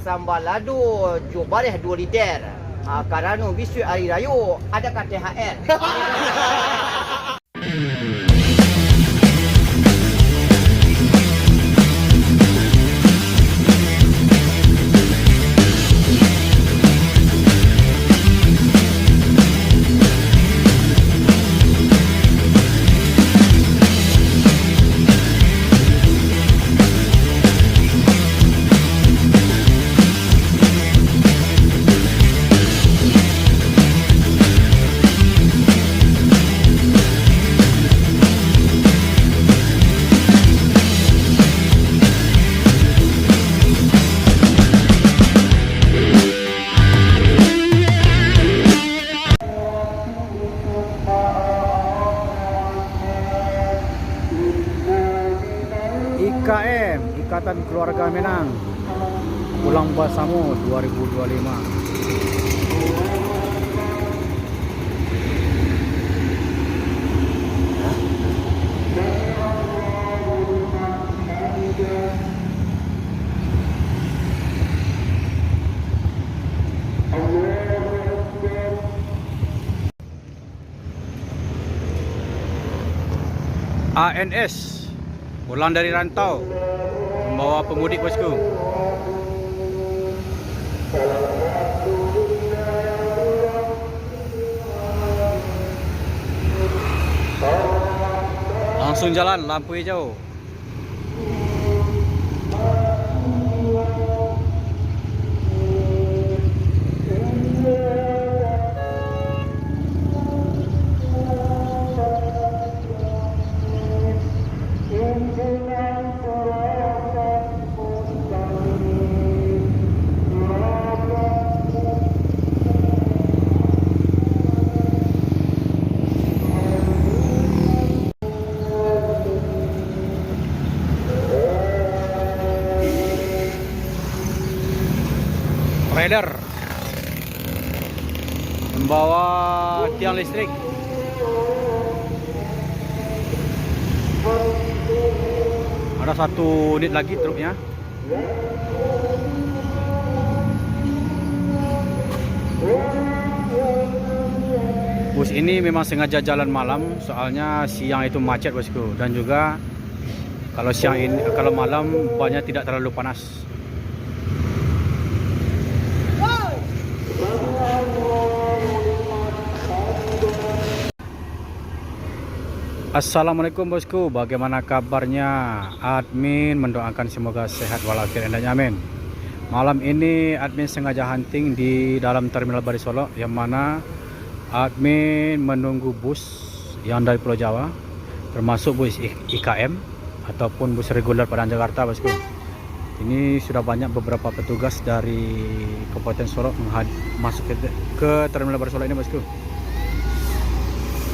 Sambal lado coba deh 2 liter. Karena besok hari raya ada kat THR. IKM, Ikatan Keluarga Minang, Pulang Basamu 2025. ANS pulang dari rantau membawa pemudik, bosku. Langsung jalan lampu hijau. Trailer membawa tiang listrik. Ada 1 unit lagi truknya. Bus ini memang sengaja jalan malam, soalnya siang itu macet, bosku, dan juga kalau siang ini, kalau malam banyak tidak terlalu panas. Assalamualaikum, bosku, bagaimana kabarnya? Admin mendoakan semoga sehat walafiat dan amin. Malam ini admin sengaja hunting di dalam terminal Barisolo, yang mana admin menunggu bus yang dari Pulau Jawa, termasuk bus IKM ataupun bus reguler pada Jakarta, bosku. Ini sudah banyak beberapa petugas dari Kabupaten Solok masuk ke terminal Barisolo ini, bosku.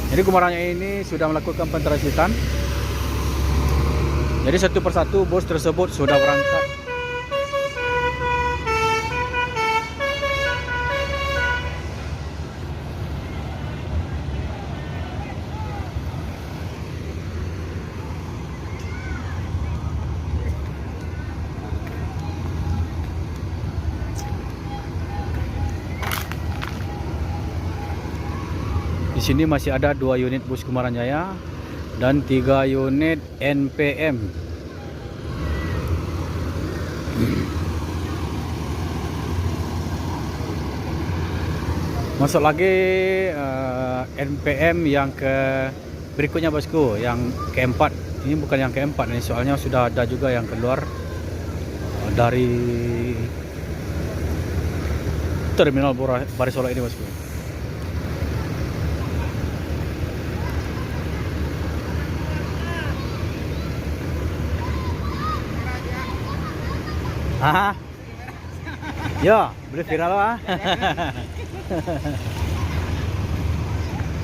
Jadi kemarinnya ini sudah melakukan pentranslitan. Jadi satu persatu bus tersebut sudah berangkat. Di sini masih ada 2 unit bus Kumaran Jaya dan 3 unit NPM. Masuk lagi NPM yang ke berikutnya, bosku, yang keempat. Ini bukan yang keempat nih, soalnya sudah ada juga yang keluar dari terminal Barisolo ini, bosku. Ah, yo, boleh viral lah.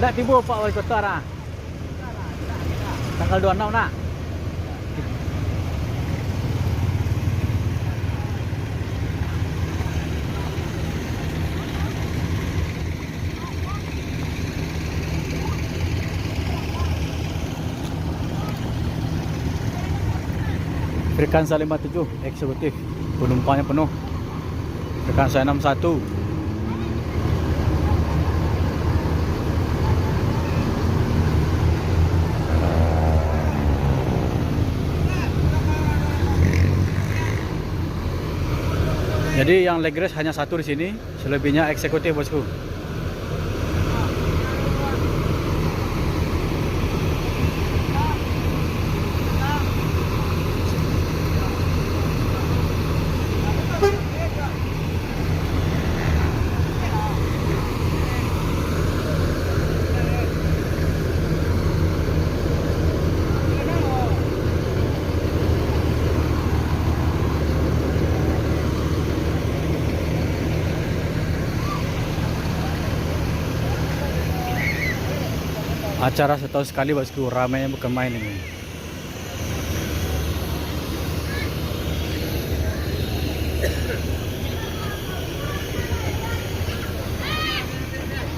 Nak timbul Pak Wali Kota lah. Tanggal 26 nak. Firkansa 57 eksekutif, penumpangnya penuh. Firkansa 61. Jadi yang leg race hanya satu di sini, selebihnya eksekutif bosku. Acara setahun sekali bosku, ramainya bukan main ini.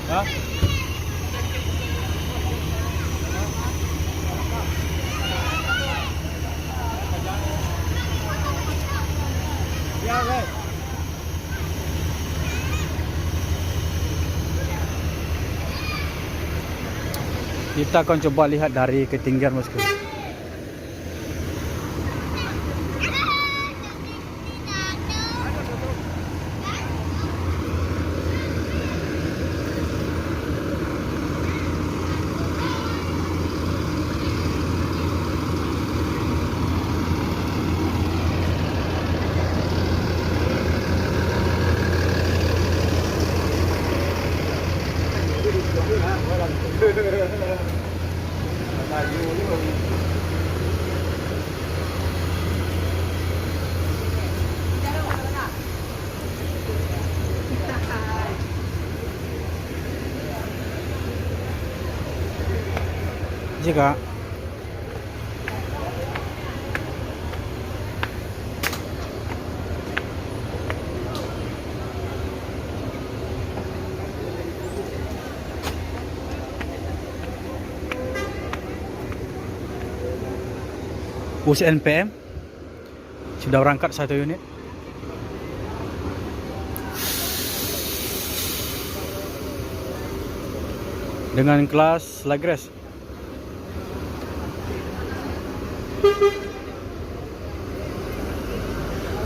Hah? Ya, guys. Kita akan coba lihat dari ketinggian bosku. Jika bus NPM sudah berangkat satu unit. Dengan kelas leg race.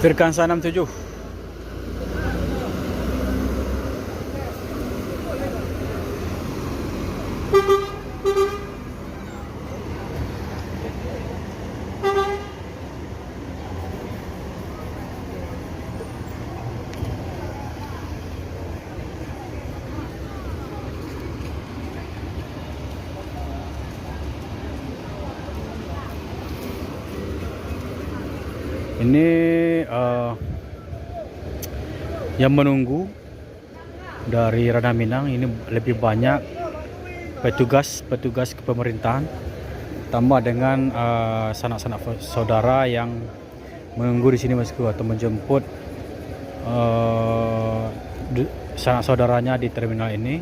Firkansa 67. Ini yang menunggu dari Radam Minang ini lebih banyak petugas kepemerintahan, tambah dengan sanak-sanak saudara yang menunggu di sini bosku, atau menjemput sanak saudaranya di terminal ini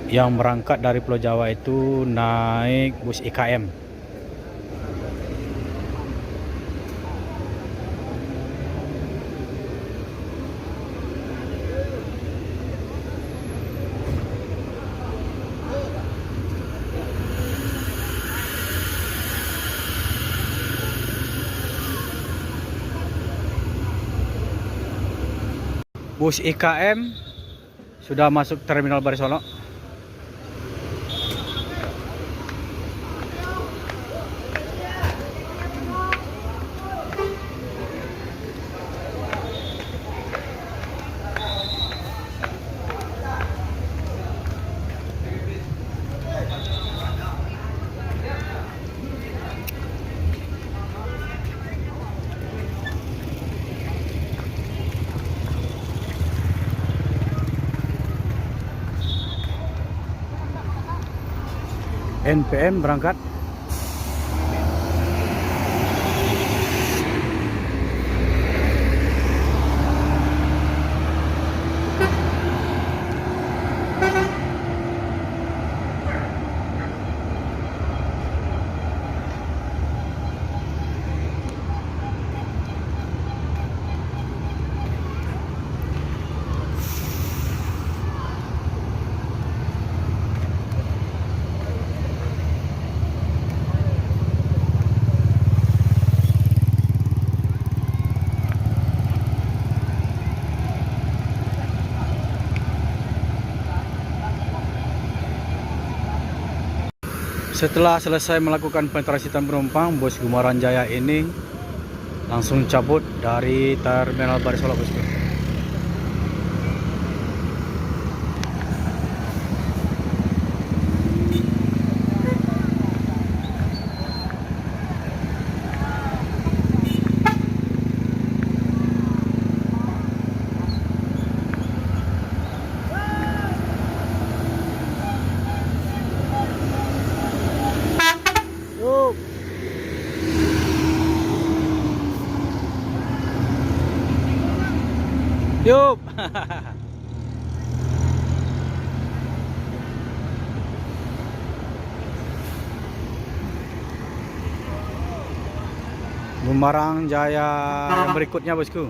yang berangkat dari Pulau Jawa itu naik bus IKM. Bus IKM sudah masuk terminal Barisolo. NPM berangkat. Setelah selesai melakukan pentransiten penumpang, bus Gumaran Jaya ini langsung cabut dari Terminal Barisolo, bosku. Yup. Yup. Gumarang Jaya yang berikutnya, bosku.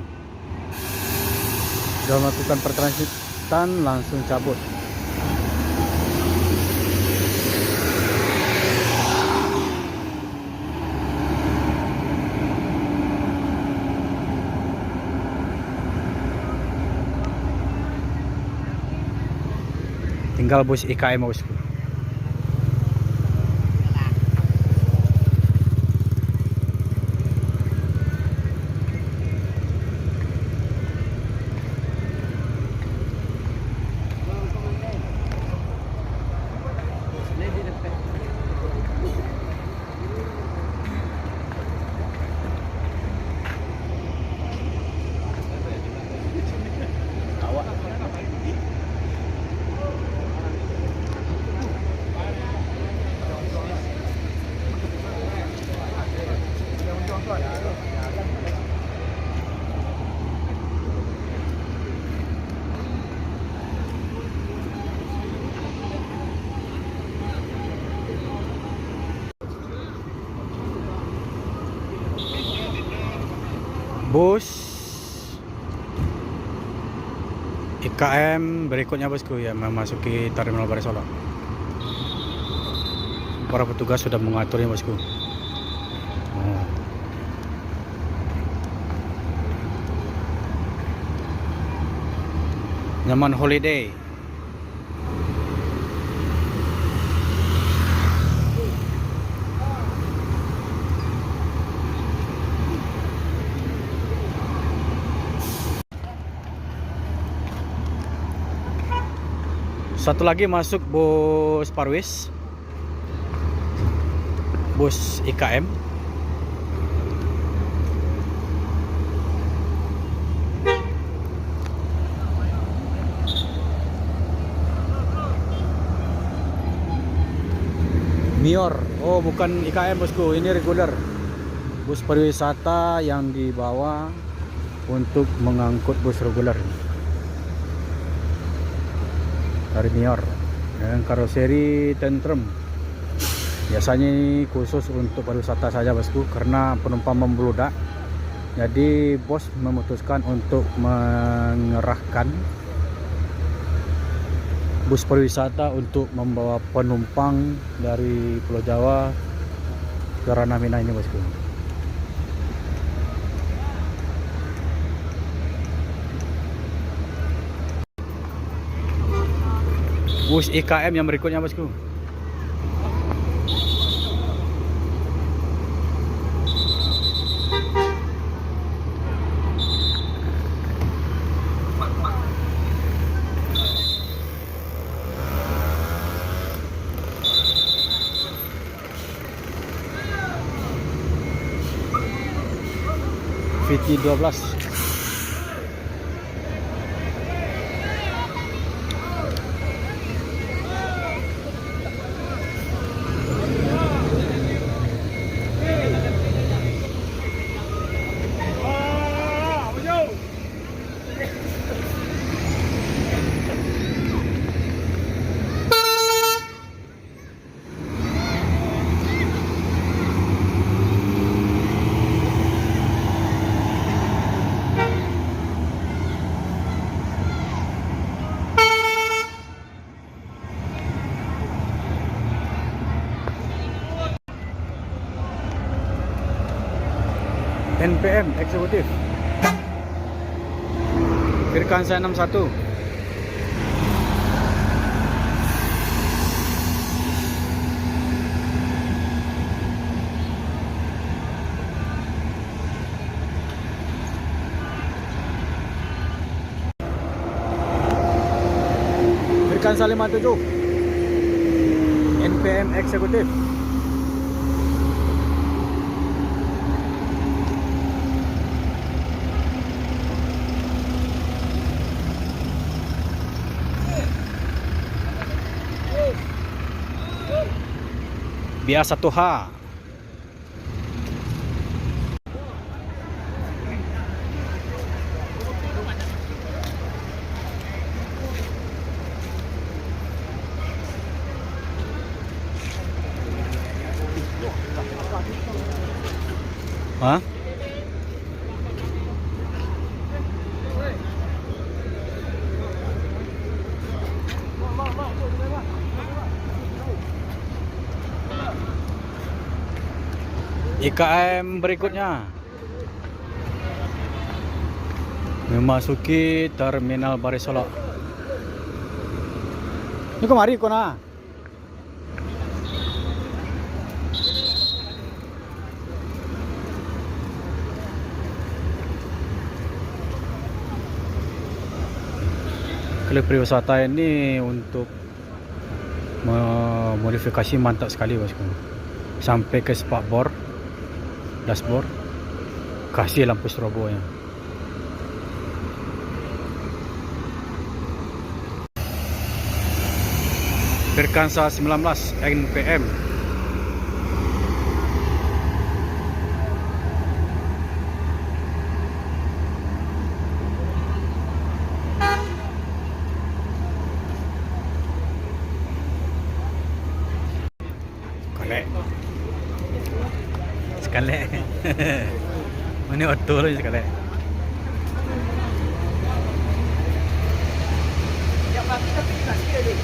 Sudah melakukan pertransitan, langsung cabut. Tinggal bus IKM, bosku. Bus IKM berikutnya, bosku, yang memasuki Terminal Barisolo. Para petugas sudah mengaturnya, bosku. Nyaman Holiday. Satu lagi masuk bus Parwis, bus IKM. Mior, oh bukan IKM, bosku, ini reguler, bus pariwisata yang dibawa untuk mengangkut bus reguler dari Mior dengan karoseri Tantrum. Biasanya ini khusus untuk pariwisata saja, bosku, karena penumpang membludak. Jadi bos memutuskan untuk mengerahkan bus pariwisata untuk membawa penumpang dari Pulau Jawa ke Ranah Minang ini, bosku. Bus IKM yang berikutnya, bosku. VT12. NPM eksekutif Firkansa 61. Perkansa 57 NPM Eksekutif. Biasa Tuha. Hah? IKM berikutnya memasuki Terminal Baris Solok. Ini kemari kona. Klub pariwisata ini untuk memodifikasi mantap sekali bosku. Sampai ke spakbor, dashboard, kasih lampu strobo nya. Perkansa 19 NPM. Sekali. Ini otot loh sekali. Ya pagi tapi kasih deh.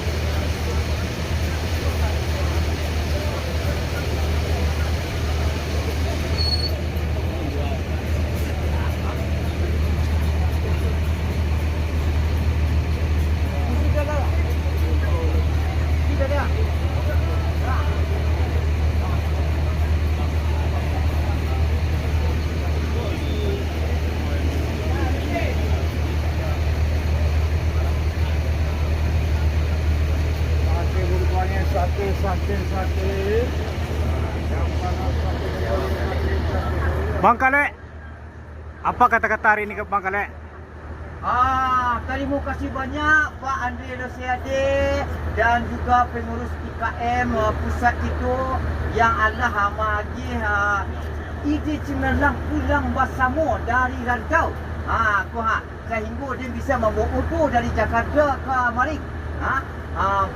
Bang Kale, apa kata-kata hari ini ke Bang Kale? Terima kasih banyak Pak Andre Rosiade dan juga pengurus IKM pusat itu yang Allah magi ide cemerlang pulang bersama dari rantau. Sehingga dia bisa membawa auto dari Jakarta ke Marik.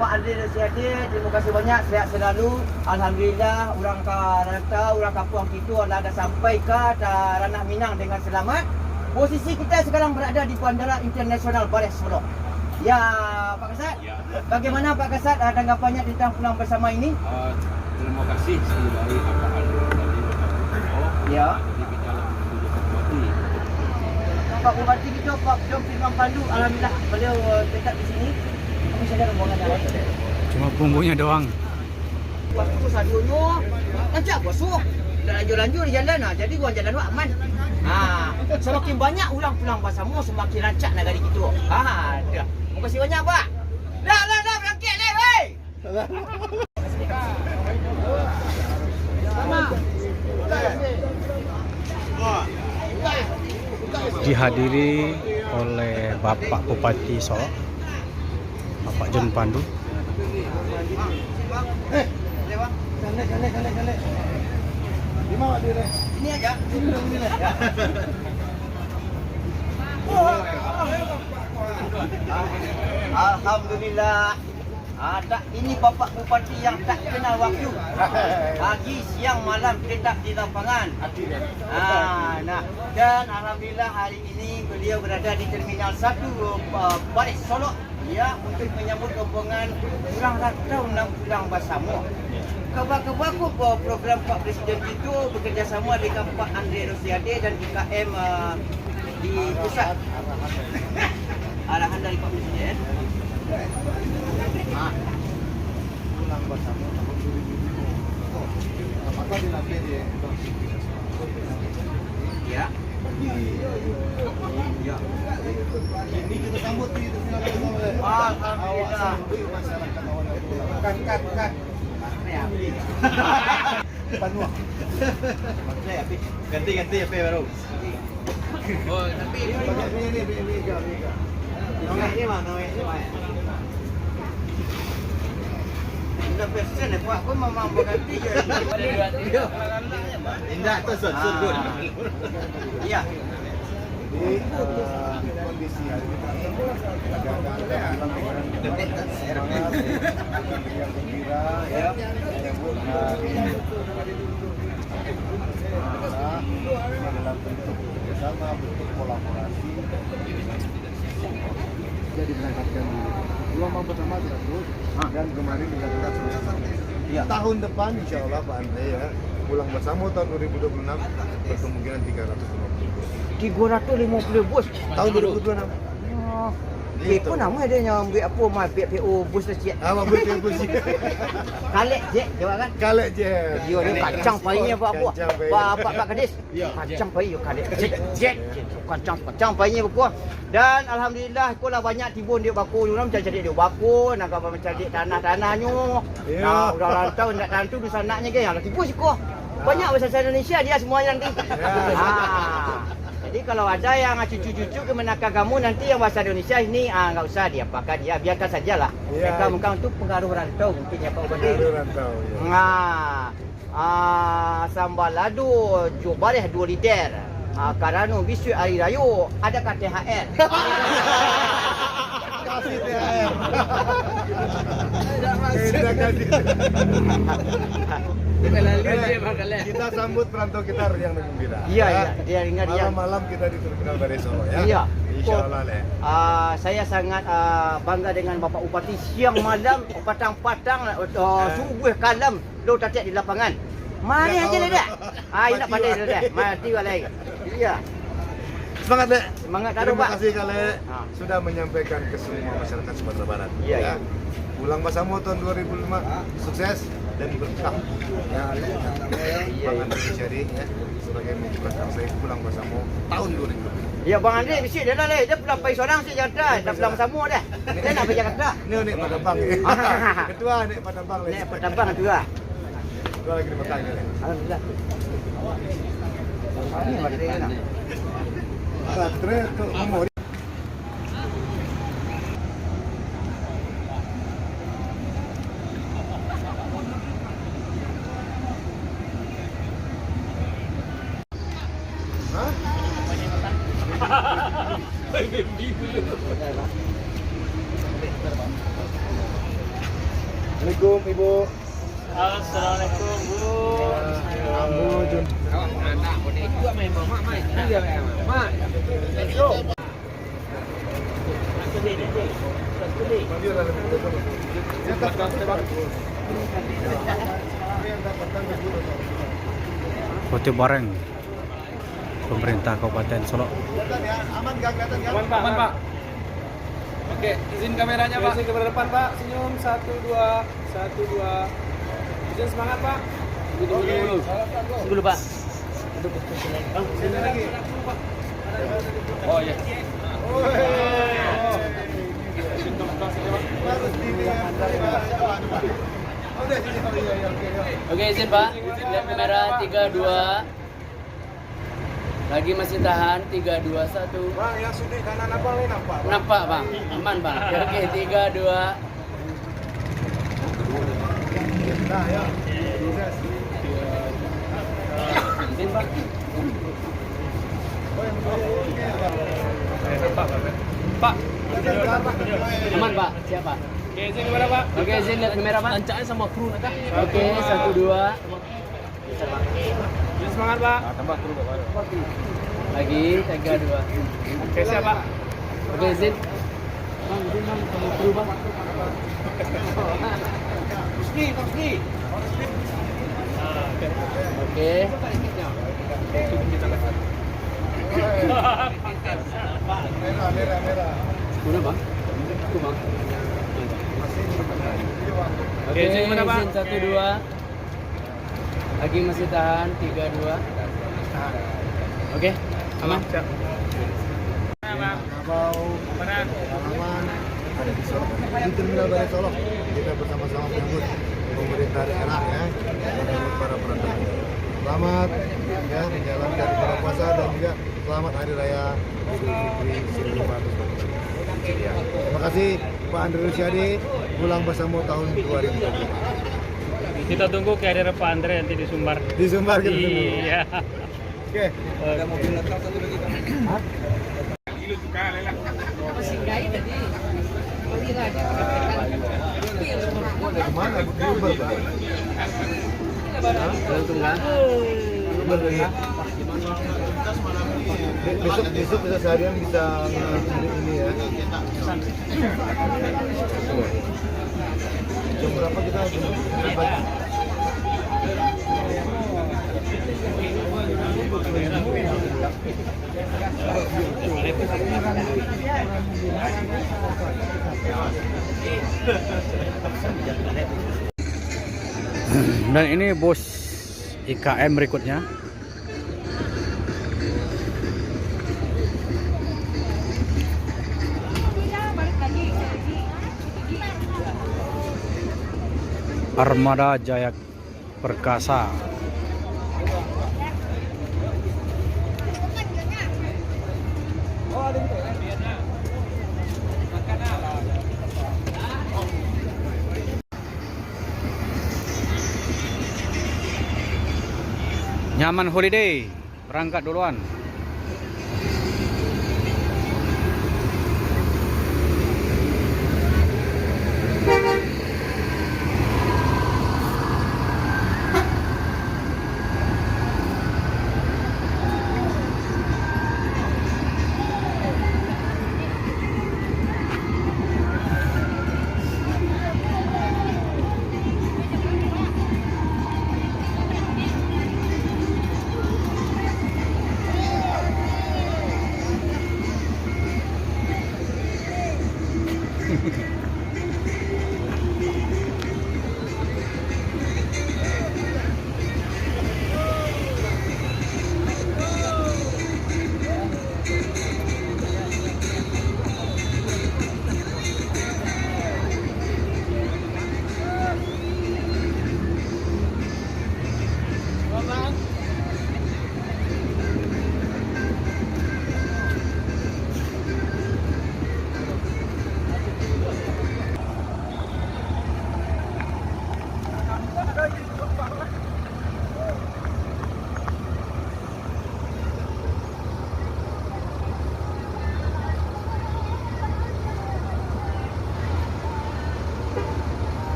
Pak Andre Rosiade, terima kasih banyak, sehat selalu. Alhamdulillah, orang ke rantau, orang kampung kita dah sampai ke Ranah Minang dengan selamat. Posisi kita sekarang berada di Bandara Internasional Baris Solok. Ya, Pak Kasat. Ya. Bagaimana Pak Kasat tanggapannya tentang pulang bersama ini? Terima kasih sekali lagi Pak Aldo tadi. Ya. Jadi kita lebih mati. Pak Bupati kita, Pak Jom Firman Pandu, alhamdulillah beliau tetap di sini. Kami sadar rombongan yang lain. Cuma bumbunya doang. Waktu sadunya, lancar bosok. Dah lanjur-lanjur di jalan jadi gua jalan aman. Semakin banyak ulang pulang bersama semakin rancak negara kita. Dah. Terima kasih banyak Pak. Dah berangkat dah, weh. Dihadiri oleh Bapak Bupati Solok, Bapak John Pandu. Ini aja. Alhamdulillah. Ini Bapak Bupati yang tak kenal waktu. Pagi, siang, malam tetap di lapangan. Dan alhamdulillah hari ini beliau berada di Terminal 1 Baris Solok ya untuk menyambut rombongan pulang rantau dan pulang bersama. Kabar-kabar program Pak Presiden itu bekerjasama dengan Pak Andre Rosiade dan IKM di pusat. Arahan dari Pak Presiden. Pulang bersama. Apakah dilatih di ya. Ini kita sambut di Alhamdulillah. Kan. Panua. Ganti apa baru? Oh, tapi Ini. Ini mana? Udah pesen ya, Pak. Aku memang berganti je. Indah tu surut. Iya. Jadi kondisi hari ini ada yang gembira ya, menyambut hari dalam bentuk kerjasama, bentuk kolaborasi. Jadi berangkatkan gelombang pertama terus dan kemarin dilakukan selesai. Iya. Tahun depan insya Allah Pak Andre ya, pulang bersama tahun 2026 berkemungkinan 350. 350 bus. Tahun 2026. Oh. Dia pun nama dia yang ambil apa mai PO bus tu. Awak boleh bus. Kalek je, jawab kan? Kalek je. Dia ni kacang pahitnya buat apa? Kacang pahit. Pak Kadis. Kacang pahit yo kalek. Jet. Kacang pahitnya buku. Dan alhamdulillah kolah banyak tibun dia baku macam jadi dia baku nak apa macam dia tanah-tanahnya. Ya. Nah, udah rantau nak tantu di sanaknya ke yang tibu siko. Banyak bahasa Indonesia dia semuanya nanti. Jadi kalau ada yang cucu-cucu ke menakar kamu nanti yang bahasa Indonesia ini enggak usah diapakan dia biarkan sajalah. Ya. Mereka mungkin untuk pengaruh rantau mungkin ya Pak Budi. Baru rantau ya. Sambal ladu coba deh 2 liter. Karena bisu hari raya ada kat THR. Kasih THR. Kita kasih. Kita sambut perantau kita yang gembira. Iya, dia ingat dia. Malam-malam kita di Terminal Bare Solo ya. Iya. Insyaallah le. Saya sangat bangga dengan Bapak Bupati siang malam patang-patang subuh kalam lo tatiak di lapangan. Mari aja dah. Ini nak pandai dah. Mati balai. Iya. Semangat le. Semangat taruh Terima Pak. kasih kale sudah menyampaikan ke semua masyarakat Sumatera Barat. Iya, iya. Pulang Basamo tahun 2005 sukses dan berkah. Ya, Bang Andre Syari ya sebagai mengucapkan saya pulang Basamo tahun 2005. Ya Bang Andre bisik dia dah le. Dia pulang pergi seorang si Jakarta. Dah pulang sama dah. Dia nak pergi Jakarta. Ini Padabang. Ketua nih Padabang. Nek petambang tu lah. Ketua lagi di Mekah ni. Alhamdulillah. Ini mari nak. Baterai tu memori. Assalamualaikum Ibu. Assalamualaikum Bu. Ambo Jun. Anak boleh ikut main mak main. Dia main. Mak. Let's go. Foto bareng pemerintah Kabupaten Solo. Aman gak kelihatan gak? Aman Pak. Oke, izin kameranya Pak. Izin kamera depan Pak. Senyum 1 2 1 2. Izin semangat Pak. Dulu. Dulu Pak. Sini lagi. Oh iya. Harus dilihat. Udah sini. Oke. Oke izin Pak, lihat kamera 3 2. Lagi masih tahan 3 2 1. Bang, yang sudut kanan abang ni nampak? Bang? Nampak Bang, aman Bang. Oke 3 2. Nah, ya. Izin Pak. Pak. Aman Pak, siap Pak. Oke, izin kamera Pak. Oke izin lihat kamera Pak. Lancaknya sama kru nak. Oke 1 2. Izin semangat Pak. Tambah kru Pak. Lagi 3 2. Oke, siap Pak. Oke izin. Bang, izin Bang sama kru Bang. Ski. Oke. Merah. Mana Bang? Itu Bang. Oke, izin mana, Pak? Izin 1 2. Lagi masih tahan 3 2. Oke. Alam. Kabau, Halaman, ada di Solo. Di Terminal Balai Solo, kita bersama-sama menyambut pemerintah daerah ya, menyambut para pendatang. Selamat ya menjalankan ibadah puasa dan juga selamat Hari Raya Idul Fitri 1444 Hijriah. Terima kasih Pak Andre Rosiade, pulang bersama tahun 2020. Kita tunggu kehadiran Pak Andre nanti di Sumbar. Di Sumbar kita tunggu. Iya. Oke. Ada mobil lengkap satu lagi kan? Kemana? Uber, Pak? Besok bisa seharian bisa ini ya. Jam berapa kita jam? Dan ini bos IKM berikutnya. Armada Jaya Perkasa. Nyaman Holiday berangkat duluan.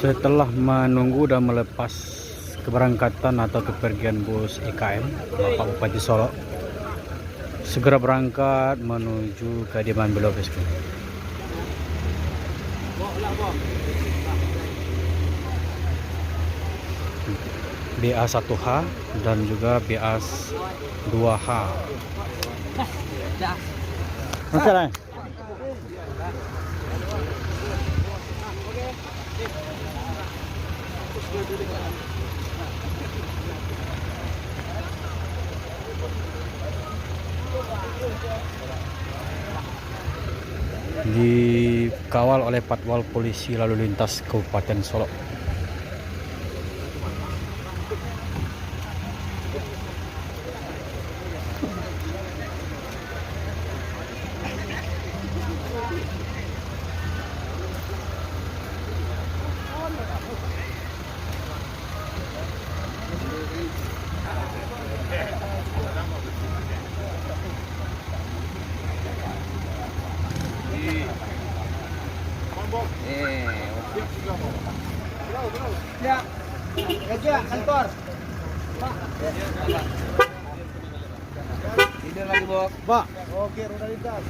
Setelah menunggu dan melepas keberangkatan atau kepergian bus IKM Bapak Bupati Solo, segera berangkat menuju kediaman beliau bosku. BA1H dan juga BA2H. Masalah. Dikawal oleh Patwal Polisi Lalu Lintas Kabupaten Solo. Ya, kerja kantor. Tidur lagi, Bok. Pak. Oke, roda lintas.